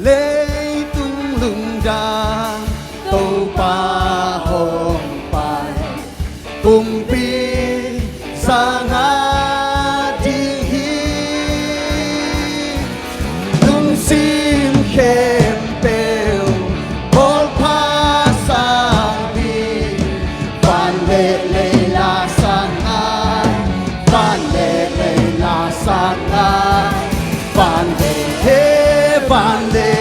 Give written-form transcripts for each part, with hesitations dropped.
lê tung lưng ra tàu pa hồng pai cùng pi sang a đi tung xin khem bèo bol pa sang đi van lê lê la sang ai van lê lê la sang ai van lê he van lê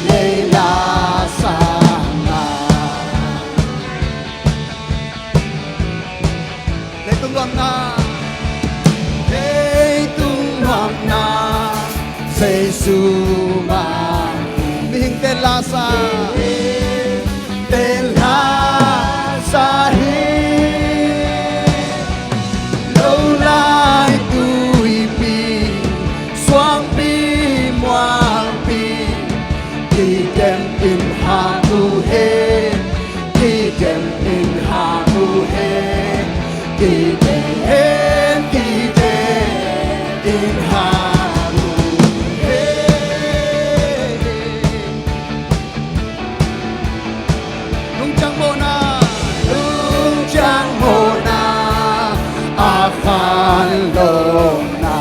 lê la sang ai lê tung loan na lê tung loan na say su ma mihing tên la sa tên la sa hi lâu lai tui pi xoang pi moang pi ki kem in ha tu he ki kem in ha tu he ki kem in ha tu he lung chang mo na a phan lo na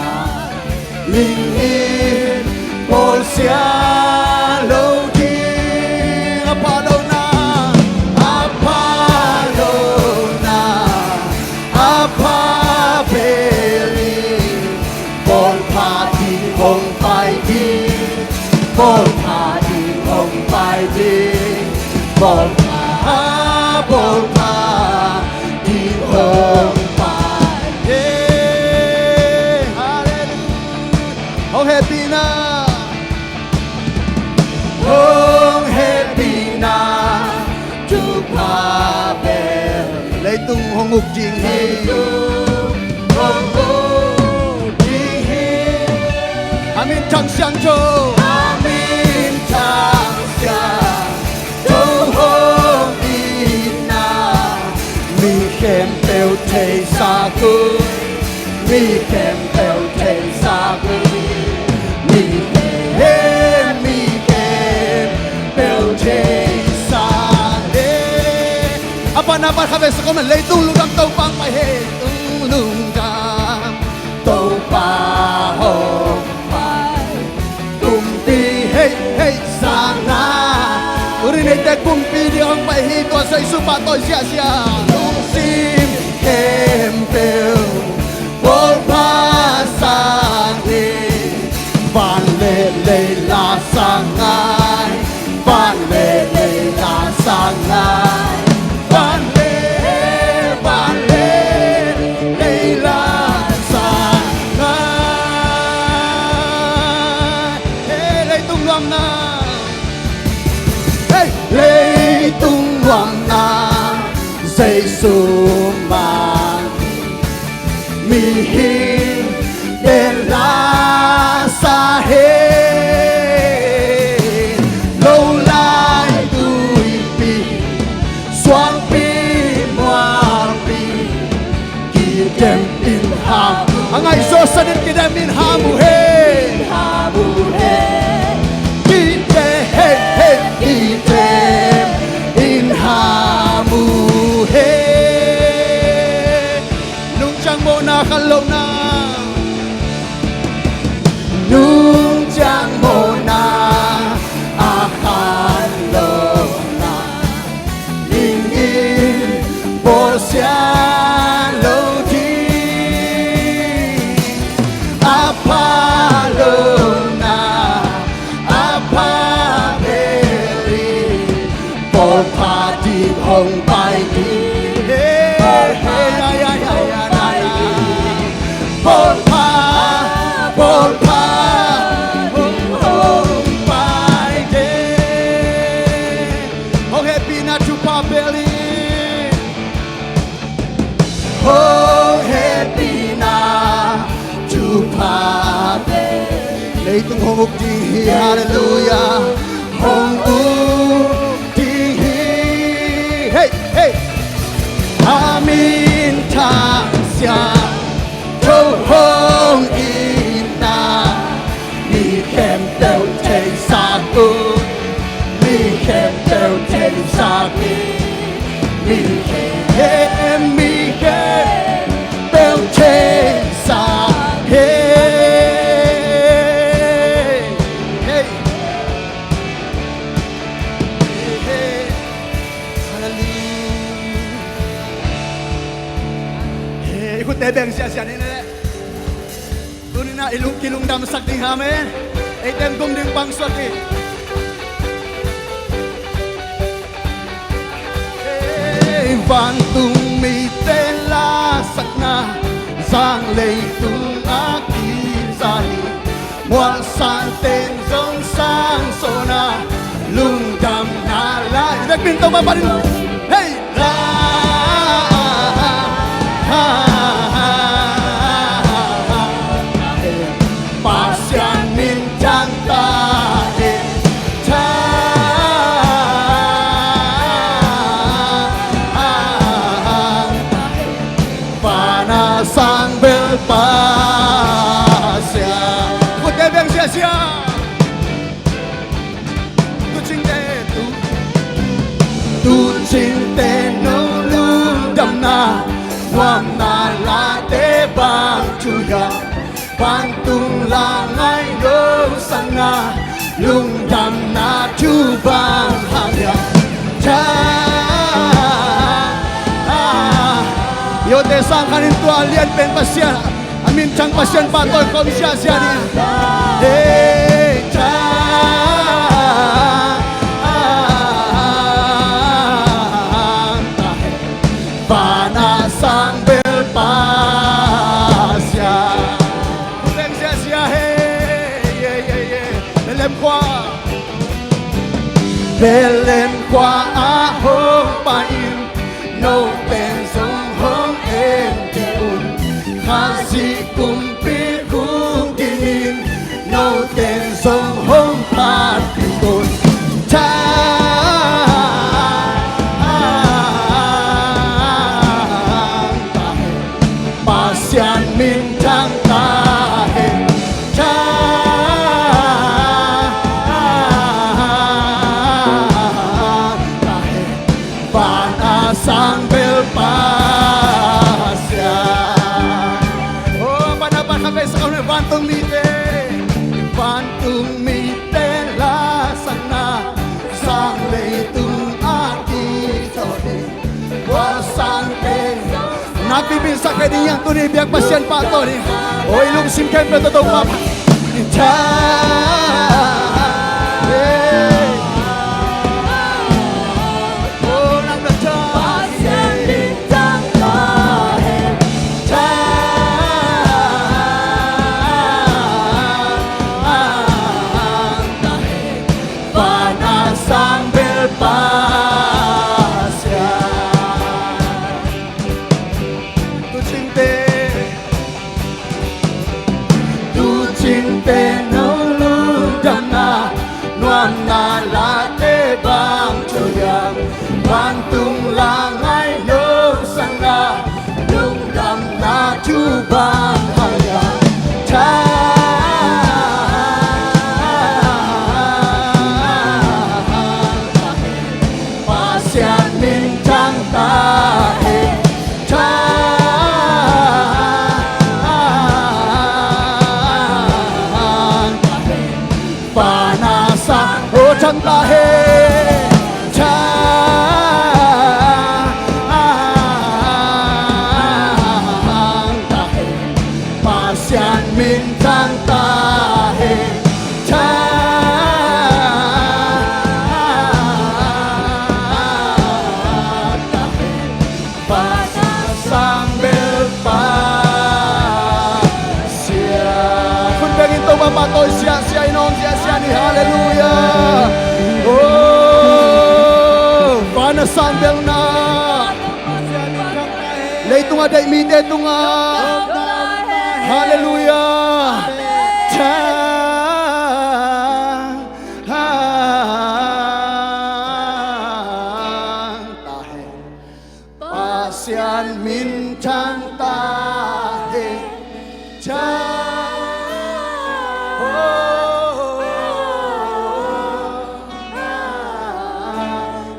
linh in bol sia lo di apa lo na apa beli bol party hong pai di bol party hong pai di bol party hong pai yeah hallelujah oh happy na oh happy na chu pa bel lấy tung hong ngục jing hi hong ngục jing hi amin chang xiang châu amin chang xiang châu hong in na mi khem teo thei sa ku mi khem teo thei sa ku mi khem teo thei sa de apa khabe sa ko man lei tung lung tau pang pai he tung lung dam tau pa hong pai tum pi hey hey sang na uri nei te kum pi di hong pai hi to sai su pa toi sia sia lung sim kem pel bol pa sang đi van lê lê la sang ai van lê lê la sang ai van lê lê la sang ai hey lê tung loam na hey lê tung loam na dây su ma mi hin tên la sa he lâu lai tui pi xoang pi moang pi ki kem in ha angai so sadin ki dem in ha mu he ki te he he ki tem in ha mu he nung chang mo na khalo na nung chang mo na a khan lo na ling in bol sia lo di a pa lo na a pa beli bol party hong pai di bol pa hong pai de oh happy na chu pa beli oh happy na chu pa beli lấy tung hong uk di hallelujah hong uk di hey hey amin ta sia châu hong in na mi khem teo thei sa tebeng siya nila. Kunin na ilong kilong damsak ding hamen. Item kong ding pangswat eh. Văn tung mi tên la sắc na giang lệ tung ác đi dài ngoan san tên giống sang sona lung đam na lại đất biên tông ba đi hey la pasian min chang ta sang belpasya kutebeng sia-sia tu cinte no lung dam na wam na la te bang chuya pantung langai do sang na lung dam na chu bang hanya yo te sang kanin tua lian pen pasien amin chang pasien patol kom sia sia ni hey cha pana sang bel pasia pen sia sia hey belem kwa a hong pa in no pen song hong em ti un khasi kumpir kung dinin no ten song hong pat kun cha pasian min chang ta cha sang belpasya oh apa sampai sekarang bantung mite la sana sang leitung aki sodi wasan ke napipinsa ka din yang tunay biyak pasyan pato ni o ilong simkem na totoo papa cha Bantung langai lo sana lung dam na chubang haya cha pasian min chang ta cha panasa oh chang ta bintang tahe cha pada sambil pasya kun begitu bapak toy sia-sia inong sia-sia ni haleluya oh pada sambil na leitung ada mite tunga haleluya pasian min chang tahe cha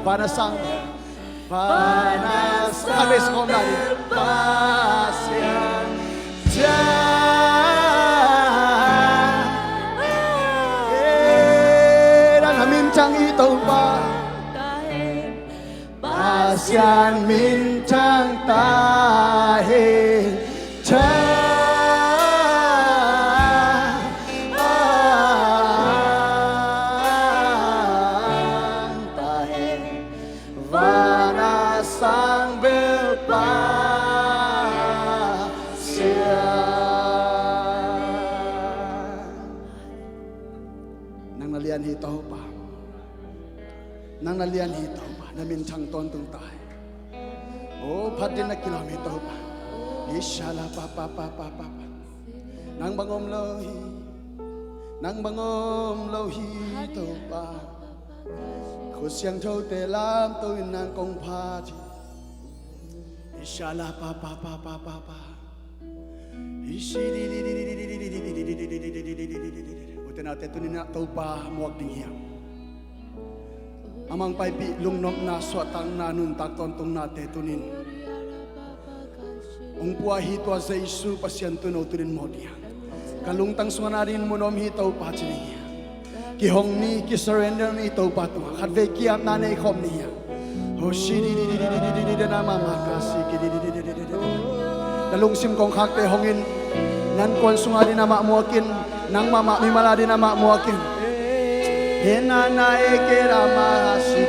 panasang habis kau lagi pasian cha chang ito pa pasian min chang tahe tàu pa nang nalian hi tàu pa namin chang ton tung tai oh phát đến là kilometer pa ishala pa nang bangom lo hi tàu pa khổ xiang thâu tê lam tôi nàng công pha chi ishala pa uten ate tunin na tàu pa muak ding hiang amang pai pi lung nom na swatang na nun tak ton tung na te tunin ong pua hi tua Jesu pasien tuno tunin mo dia kalung tang sunganarin mo nom hi tàu pa chi ki hong ni ki surrender ni tàu pa tu khat ve ki am na nei khom ni ho shi di na ma ma ka si ki di kalung sim kong khak te hongin nan kon sungarin na ma muakin nang mama mi maladi na ma muakin hena na e ke rama si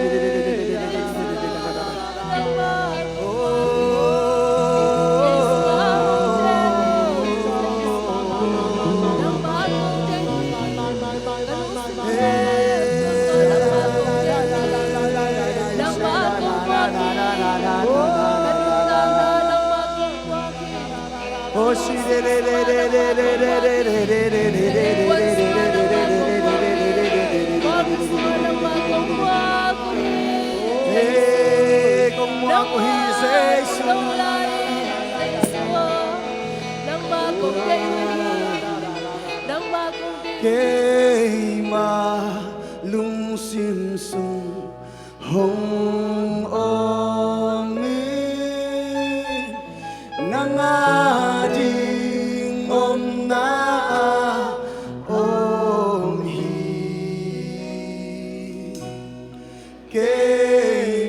lung sim sung hong ong min nang ading om na om hi ke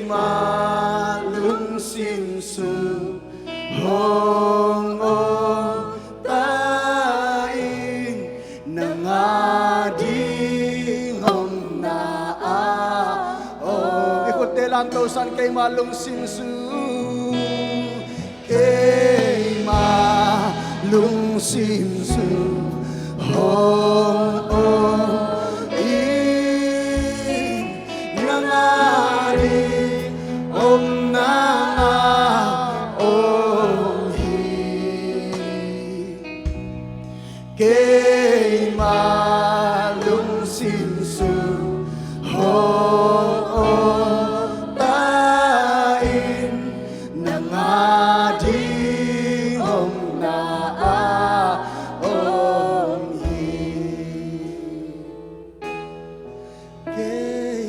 ma lung sim sung hong ong ta in nang ading om na om ikut telang tausan kay malung sim sung kay malung sim sung hong ong in nang ading om na om hi kay malung sim sung hong ong ta in nang ading om na om hi kay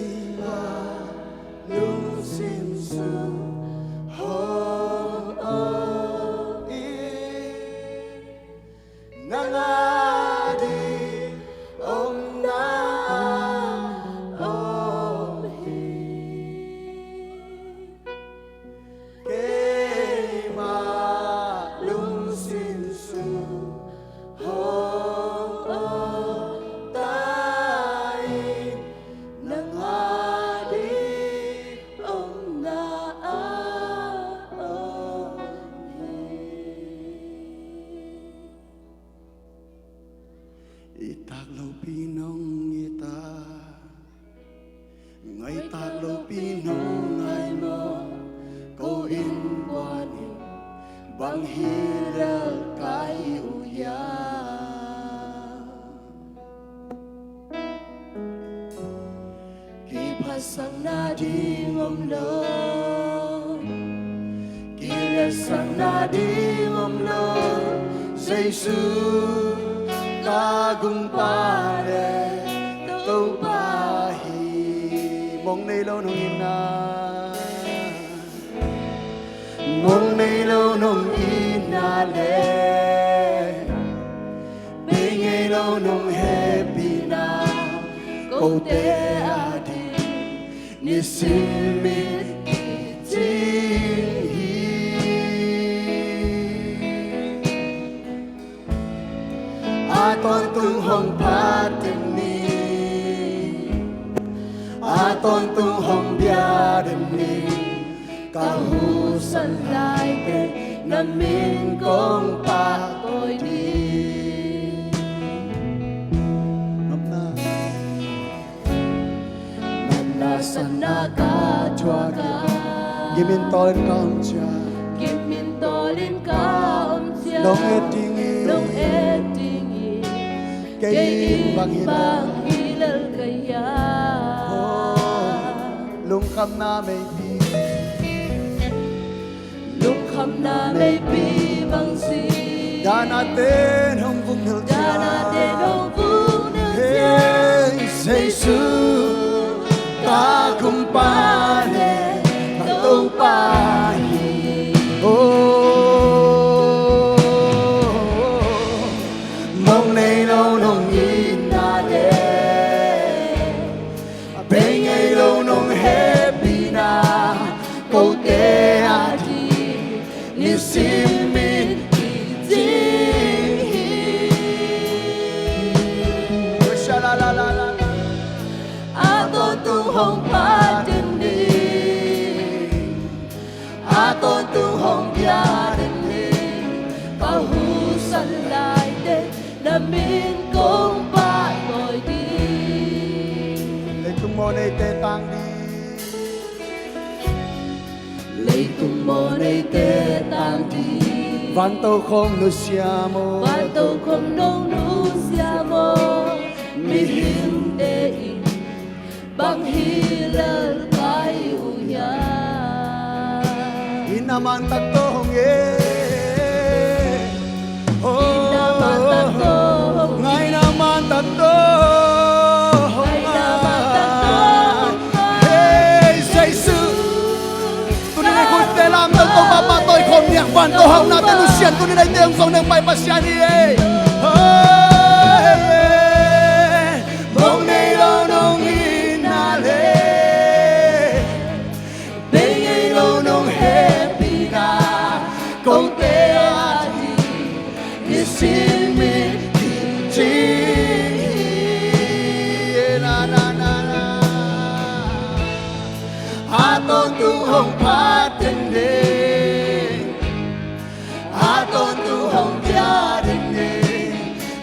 malung sim sung hong ong in nang ading om na om hi kay malung sim sung hong ong ta in nang ading om na om itak lo pinong ita ngay tak lo pinong ngay mo ko in kwanin bang hilal kay uya kipasang nading omlo kilasang nading omlo Jesu kagum pare tau pahi mong nay lo nung ina mong nay lo nung ina le bingay lo nung happy na ko te adi ni silmi aton tung hong paten ni aton tung hong biaden ni kahusan lai te namin kong pakoy di sana ka chua kia gimin tolin ka cha Gimin tolin ka chia long etingi Long etingi Kayin bang hilal hilal kaya lung kham na may pi Lúc khăm na mây pi băng si da natin hong vung hil cha Dana de nong vung nang chia hey Jesus ta kumpane ta tung pahi oh mong nay lâu nong in na de bên ngày lâu nong happy na câu te adi ni sim min ti sha la la la la Aton tung hong pa den đi Aton tung hong bia den đi Bao hu san lại de Na min kong pa tôi đi lấy tung mô này tê tăng đi Lấy tung mô này tê tang đi van tàu không nu siamo Và tàu không nông nu siamo Mi him de in Bang hilal kayu ya inaman tatong oh Inaman tatong ngay naman tatong Ngay naman tatong hey Jesus tunay na kunti lang tatong papatoy kom niya van tàu hong natin lusian tunay na ito yung song ng may pasyan niya mong nailaw nung inali bingay lâu nung happy na kung te adi ni sin mi chi na na na na aton tu hong paten de aton tu hong bia den de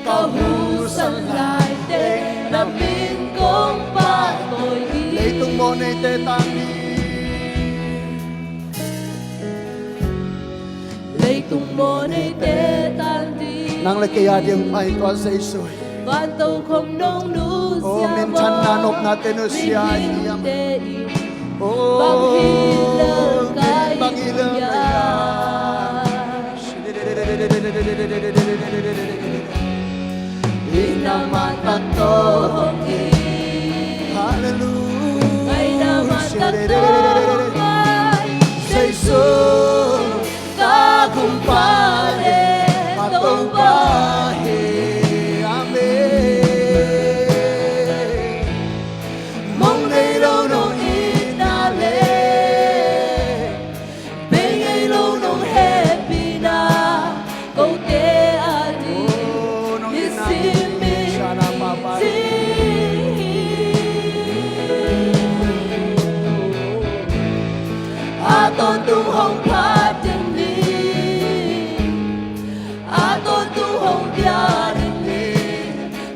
Cao hu san lại de Na min kong pa tôi đi lấy tung mô này tê tăng đi Lấy tung mô này tê tan đi nang le kaya diyang may tuwa sa isoy Và tàu không nông nu oh siamo minsan nanop natin o Mi siya him de in oh Bang hilal kayu Bangilang ya Inaman tatong hallelujah Ngay naman tatong Jesus Tagumpare atong bahe amen mong nailaw nung inali Bingay lo nung happy na Kung te adi oh nung Isimi siya na mapari Aton tung hong pa den đi Aton tung hong bia den đi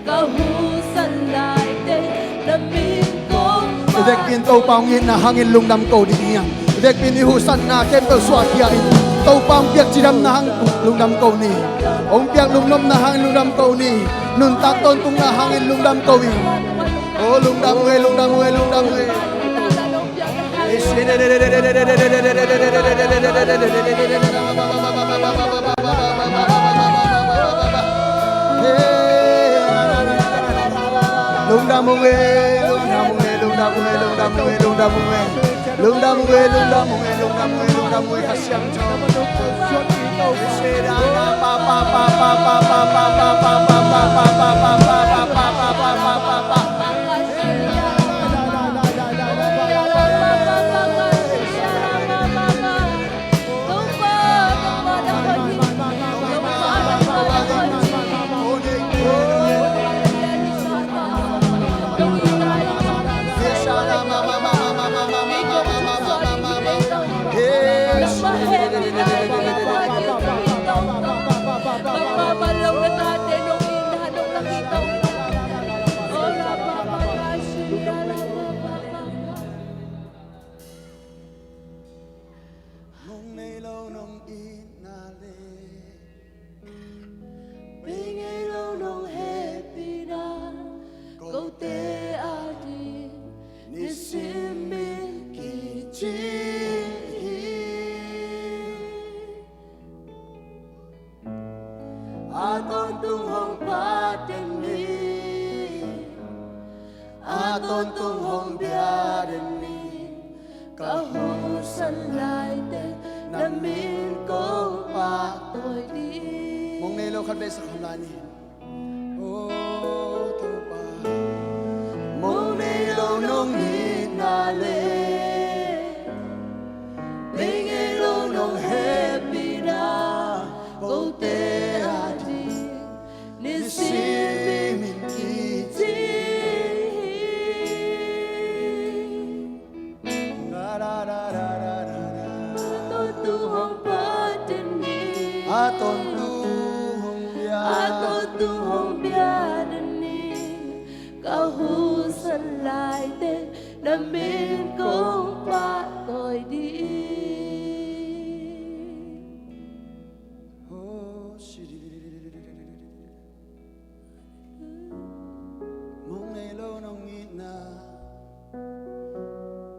Cao hu san lại de Na min kong pa Vek pin tàu bao ngin na hangin lung nam cầu đi ngang Vek pin ihusan na kem tàu suat kia in tàu bao piak chidam na hang lung nam cầu ni Ông piak lung nam na hangin lung nam cầu ni Nun tak ton tung na hangin lung nam cầu ni Oh lung nam ngue lung nam ngue lung nam ngue Lung nam ngue lung nam ngue lung nam ngue lung nam ngue lung nam ngue lung nam ngue lung nam ngue lung nam ngue lung nam ngue kasyang cho pa pa pa pa pa pa pa pa pa pa pa pa pa pa pa pa pa pa pa Magpapalaw na natin nung inahanong nakita. tôn tung hong bia đến mi Cả hú sân lại tên là mình cũng bạc tôi đi mong này lâu khát bê sắc hồng lại ni ô tô ba mong này lâu nông hít na lê Mình ấy lâu nông happy na Cô tê à đi Nên xin mình kỳ chi da da da da da da Tôi tu hông bát trên đi a tôn tu hong bia Tôi tu hông bia đến đi Cả hú sân lại tên là mình cũng bạc tôi đi mong này lâu nông hít na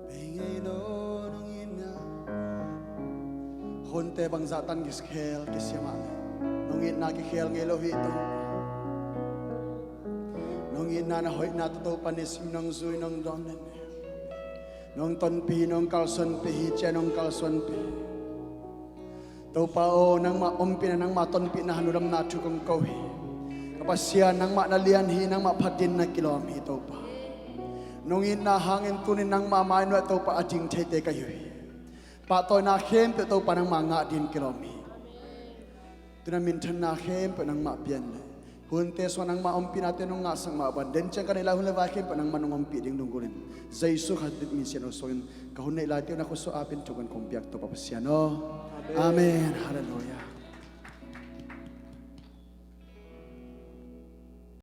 bình ấy lâu nông hít na hôn tê bằng dạ tan kis khel kis yama nông hít na ki khel ngay lâu hít tu nông hít na hoi na tu panesim nông zui nông don nen nông ton pi nông kal son pi hi che nông kal son pi tu pa o nang ma om pi nang ma ton pi na hanuram na chu kong ko hi kapasya nang ma nalian hi nang ma phatin na kilom hi to pa nongin na hangin tunin nang ma mai no to pa ajing the te ka hi pa to na khem pe to pa nang ma nga din kilom hi tuna min than na khem pe nang ma pian le hun te so nang ma om pi na te nong nga sang ma ban den chang ka nei la hun le va khem pe nang ma nong om pi ding dong gurin jaisu khatit mi sian so in ka hun nei la te na ko so apin chukan kom piak to pa pasya no amen hallelujah